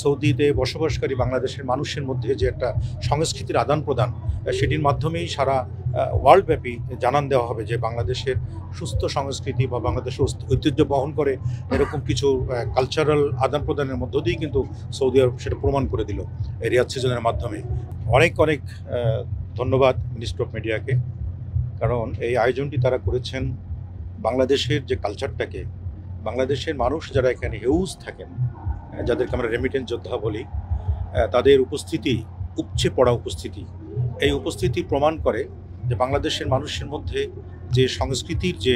সৌদিতে বসবাসকারী বাংলাদেশের মানুষের মধ্যে যে একটা সংস্কৃতির আদান প্রদান, সেটির মাধ্যমেই সারা ওয়ার্ল্ডব্যাপী জানান দেওয়া হবে যে বাংলাদেশের সুস্থ সংস্কৃতি বা বাংলাদেশের ঐতিহ্য বহন করে এরকম কিছু কালচারাল আদান প্রদানের মধ্য দিয়েই কিন্তু সৌদি আরব সেটা প্রমাণ করে দিল এই রিয়াদ সিজনের মাধ্যমে। অনেক অনেক ধন্যবাদ মিনিস্ট্রি অফ মিডিয়াকে, কারণ এই আয়োজনটি তারা করেছেন বাংলাদেশের যে কালচারটাকে, বাংলাদেশের মানুষ যারা এখানে হিউজ থাকেন, যাদেরকে আমরা রেমিটেন্স যোদ্ধা বলি, তাদের উপস্থিতি, উপচে পড়া উপস্থিতি, এই উপস্থিতি প্রমাণ করে যে বাংলাদেশের মানুষের মধ্যে যে সংস্কৃতির যে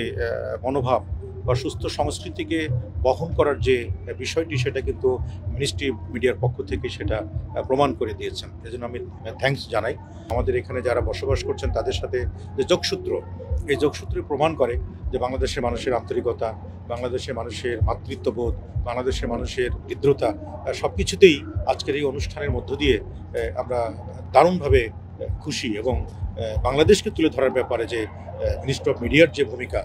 মনোভাব বা সুস্থ সংস্কৃতিকে বহন করার যে বিষয়টি, সেটা কিন্তু মিনিস্ট্রি মিডিয়ার পক্ষ থেকে সেটা প্রমাণ করে দিয়েছেন। এজন্য আমি থ্যাঙ্কস জানাই। আমাদের এখানে যারা বসবাস করছেন তাদের সাথে যে যোগসূত্র, এই যোগসূত্রে প্রমাণ করে যে বাংলাদেশের মানুষের আন্তরিকতা, বাংলাদেশের মানুষের মাতৃত্ববোধ, বাংলাদেশের মানুষের হৃদ্রতা, সব কিছুতেই আজকের এই অনুষ্ঠানের মধ্য দিয়ে আমরা দারুণভাবে খুশি। এবং বাংলাদেশকে তুলে ধরার ব্যাপারে যে মিনিস্ট্রি অফ মিডিয়ার যে ভূমিকা,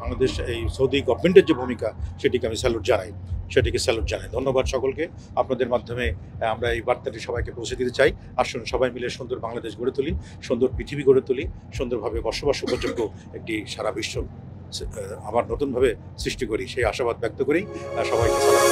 বাংলাদেশ এই সৌদি গভর্নমেন্টের যে ভূমিকা, সেটিকে আমি স্যালুট জানাই। ধন্যবাদ সকলকে। আপনাদের মাধ্যমে আমরা এই বার্তাটি সবাইকে পৌঁছে দিতে চাই। আসুন সবাই মিলে সুন্দর বাংলাদেশ গড়ে তুলি, সুন্দর পৃথিবী গড়ে তুলি, সুন্দরভাবে বসবাস উপযোগ্য একটি সারা বিশ্ব আবার নতুনভাবে সৃষ্টি করি, সেই আশাবাদ ব্যক্ত করেই সবাইকে সালাম।